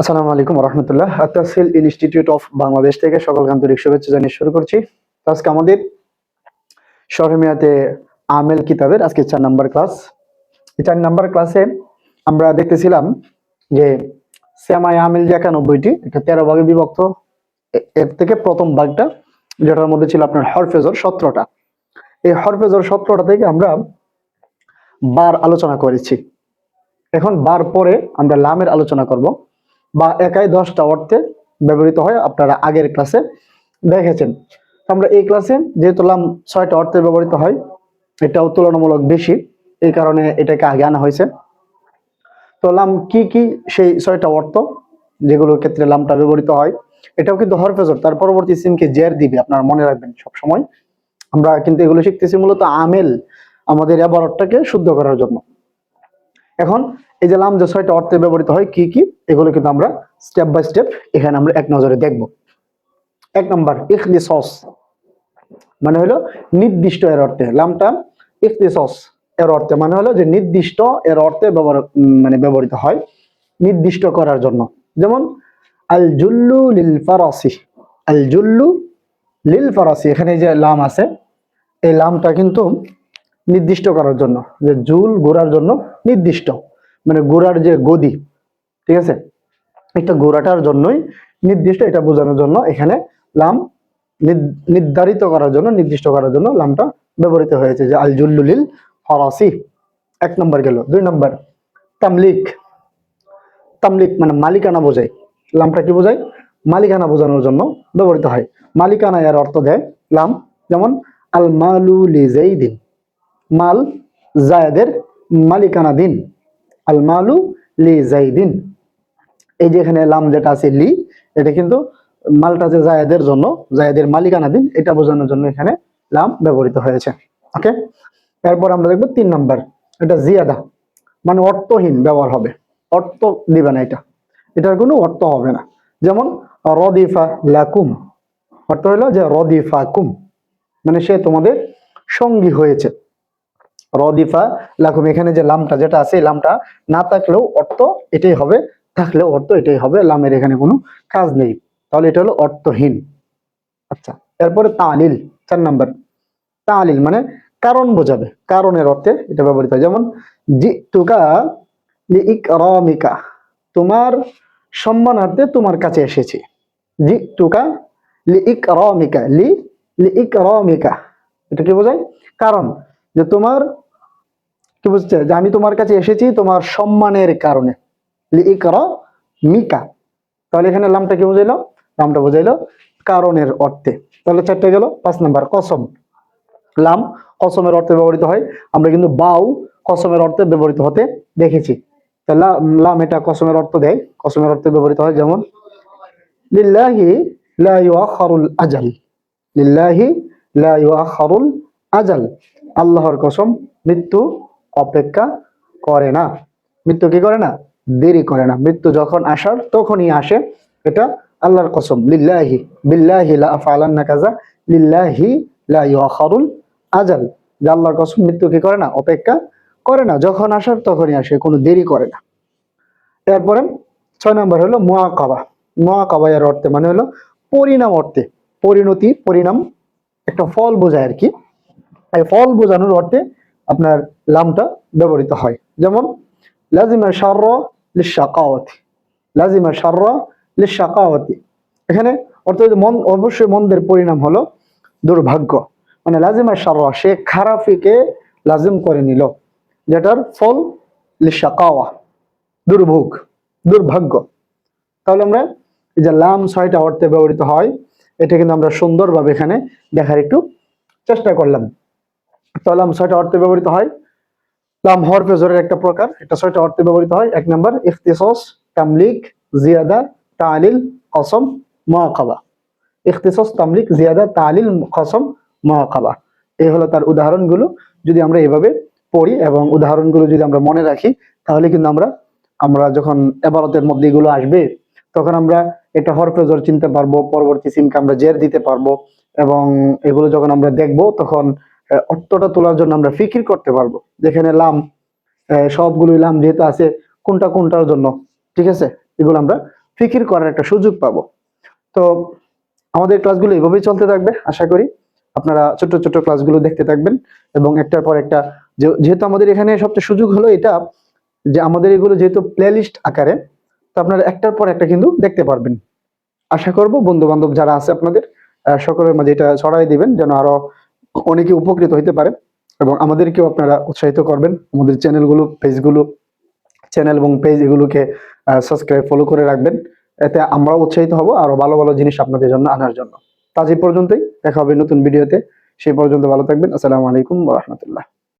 আসসালামু আলাইকুম রহমতুল্লাহ। আতাসিল institute of Bangladesh থেকে সকলকে আন্তরিক শুভেচ্ছা জানিয়ে শুরু করছি। আজকে আমাদের শরহমিয়াতে আমেল কিতাবের আজকে 4 নাম্বার ক্লাস। এই 4 নাম্বার ক্লাসে আমরা দেখতেছিলাম যে সেমাই আমেল যে 91টি, এটা 13 ভাগে বিভক্ত। এর থেকে প্রথম ভাগটা যেটার মধ্যে ছিল আপনার হরফেজর 17টা। এই হরফেজর 17টা থেকে আমরা বার আলোচনা করেছি। এখন বার পরে আমরা লামের আলোচনা করব, বা একাই 10টা অর্থে ব্যবহৃত হয়, আপনারা আগের ক্লাসে দেখেছেন। আমরা এই ক্লাসে যেহেতু লাম 6টা অর্থে ব্যবহৃত হয়, এটাও তুলনামূলক বেশি, এই কারণে এটাকে আগে আনা হয়েছে। তো লাম কি কি সেই 6টা অর্থ যেগুলোর ক্ষেত্রে লামটা ব্যবহৃত হয়, এটাও কিন্তু হরফেজর, তার পরবর্তী ইসিমকে জের দিবে, আপনারা মনে রাখবেন সব সময়। আমরা কিন্তু এগুলো শিখতেছি মূলত আমেল, আমাদের ইবারতটাকে শুদ্ধ করার জন্য। এখন এই যে লাম যে 6টা অর্থে ব্যবহৃত হয় কি কি, এগুলো কিন্তু আমরা স্টেপ বাই স্টেপ এখানে আমরা এক নজরে দেখব। 1 নাম্বার ইখতিসাস, মানে হলো নির্দিষ্ট এর অর্থে। লামটা ইখতিসাস এর অর্থে মানে হলো যে নির্দিষ্ট এর অর্থে ব্যবহৃত হয় নির্দিষ্ট করার জন্য। যেমন আল জুল্লু লিল ফারাসি, আল জুল্লু লিল ফারাসি, এখানে যে লাম আছে এই লামটা কিন্তু নির্দিষ্ট করার জন্য, যে জুল ঘোড়ার জন্য নির্দিষ্ট, মানে ঘোড়ার যে গদি, ঠিক আছে, একটা ঘোড়াটার জন্যই নির্দিষ্ট, এটা বোঝানোর জন্য এখানে লাম নির্ধারিত করার জন্য, নির্দিষ্ট করার জন্য লামটা ব্যবহৃত হয়েছে, যে আল জুল্লুলিল ফরাসি। 1 নম্বর গেল। 2 নম্বর তামলিক, তামলিক মানে মালিকানা বোঝায়। লামটা কি বোঝায়? মালিকানা বোঝানোর জন্য ব্যবহৃত হয়। মালিকানা এর অর্থ দেয় লাম, যেমন আল মালু লি যাইদিন, মাল জায়েদের মালিকানা দিন, আল মালু লি যাইদিন। এই যে এখানে লাম যেটা আছে লি, এটা কিন্তু মালটা যে জায়েদের জন্য, জায়েদের মালিকানা দিন, এটা বোঝানোর জন্য এখানে লাম ব্যবহৃত হয়েছে। ওকে, এরপর আমরা দেখবো 3 নাম্বার, এটা জিয়াদা, মানে অর্থহীন ব্যবহার হবে, অর্থ দিবে না, এটার কোনো অর্থ হবে না। যেমন রদিফা লাকুম, অর্থ হলো যে রদিফা কুম, মানে সে তোমাদের সঙ্গী হয়েছে। রদিফা লাকুম, এখানে যে লামটা যেটা আছে, এই লামটা না থাকলেও অর্থ এটাই হবে, থাকলেও অর্থ এটাই হবে, লামের এখানে কোনো কাজ নেই, তাহলে এটা হলো অর্থহীন। আচ্ছা, এরপরে তালিল, 4 নাম্বার তালিল মানে কারণ বোঝাবে, কারণের অর্থে এটা ব্যবহৃত হয়। যেমন জিতুকা লিইকরামিকা, তোমার সম্মানার্থে তোমার কাছে এসেছি। জিতুকা লিইকরামিকা, লিইকরামিকা, এটা কি বোঝায়? কারণ, যে তোমার কি বুঝছে, যে আমি তোমার কাছে এসেছি তোমার সম্মানের কারণে, লিইকরামিকা। তাহলে এখানে লামটা কি বুঝাইলো? লামটা বুঝাইলো কারণের অর্থে। তাহলে 4টে গেল। 5 নাম্বার কসম, লাম কসমের অর্থে ব্যবহৃত হয়। আমরা কিন্তু বাউ কসমের অর্থে ব্যবহৃত হতে দেখেছি। তাহলে লাম এটা কসমের অর্থ দেয়, কসমের অর্থে ব্যবহৃত হয়। যেমন লিল্লাহি লা ইউআখারুল আজাল, লিল্লাহি লা ইউআখারুল আজাল, আল্লাহর কসম মৃত্যু অপেক্ষা করে না, মৃত্যু কি করে না? দেরি করে না, মৃত্যু যখন আসার তখনই আসে, এটা আল্লাহর কসম। লিল্লাহি বিল্লাহি লা আফআলান্না কাযা, লিল্লাহি লা ইউআখারুল আজাল, যে আল্লাহর কসম মৃত্যু কি করে না? অপেক্ষা করে না, যখন আসার তখনই আসে, কোনো দেরি করে না। এরপরে 6 নম্বর হলো মুআকাবা, মুআকাবা এর অর্থে মানে হলো পরিণাম অর্থে, পরিণতি, পরিণাম, একটা ফল বোঝায় আর কি। এই ফল বোঝানোর অর্থে আপনার লামটা ব্যবহৃত হয়। যেমন লাজিমা শাররা লিশাকাওয়াতি, লাজিমা শাররা লিশাকাওয়াতি, এখানে অর্থ মন, অবশ্যই মন্দের পরিণাম হলো দুর্ভাগ্য, মানে লাজিমা শাররা, সে খারাপিকে লাজিম করে নিল, যেটার ফল লিশাকাওয়া, দুর্ভোগ, দুর্ভাগ্য। তাহলে আমরা এই যে লাম 6টা অর্থে ব্যবহৃত হয়, এটা কিন্তু আমরা সুন্দরভাবে এখানে দেখার একটু চেষ্টা করলাম। তাহলে লাম 6টা অর্থে ব্যবহৃত হয়। লাম হরফে জোরের একটা প্রকার, এটা 6টা অর্থে ব্যবহৃত হয়। 1 নাম্বার ইখতিসাস, তামলিক, জিয়াদা, তালিল, কসম, মুআকাবা। ইখতিসাস, তামলিক, জিয়াদা, তালিল, কসম, মুআকাবা, এই হলো তার উদাহরণগুলো। যদি আমরা এভাবে পড়ি এবং উদাহরণগুলো যদি আমরা মনে রাখি, তাহলে কিন্তু আমরা যখন ইবারতের মধ্যে এগুলো আসবে, তখন আমরা এটা হরফে জোর চিনতে পারবো, পরবর্তী সিমকে আমরা জের দিতে পারবো, এবং এগুলো যখন আমরা দেখবো তখন অর্থটা তোলার জন্য আমরা ফিকির করতে পারবো। যেখানে লাম, সবগুলো লাম যেহেতু আছে, কোনটা কোনটার জন্য, ঠিক আছে, এগুলো আমরা ফিকির করার একটা সুযোগ পাবো। তো আমাদের ক্লাসগুলো এভাবেই চলতে থাকবে, আশা করি আপনারা ছোট ছোট ক্লাসগুলো দেখতে থাকবেন এবং একটার পর একটা। যেহেতু আমাদের এখানে সবচেয়ে সুযোগ হলো এটা যে আমাদের এগুলো যেহেতু প্লেলিস্ট আকারে, তো আপনারা একটার পর একটা কিন্তু দেখতে পারবেন। আশা করব বন্ধু বান্ধব যারা আছে আপনাদের সকলের মাঝে এটা ছড়াই দিবেন, যেন আরো অনেকে উপকৃত হইতে পারে এবং আমাদেরকেও আপনারা উৎসাহিত করবেন। আমাদের চ্যানেল এবং পেজ এগুলোকে সাবস্ক্রাইব ফলো করে রাখবেন, এতে আমরাও উৎসাহিত হব আরো ভালো ভালো জিনিস আপনাদের জন্য আনার জন্য। তো আজ এই পর্যন্তই, দেখা হবে নতুন ভিডিওতে। সেই পর্যন্ত ভালো থাকবেন। আসসালামু আলাইকুম ওয়া রাহমাতুল্লাহ।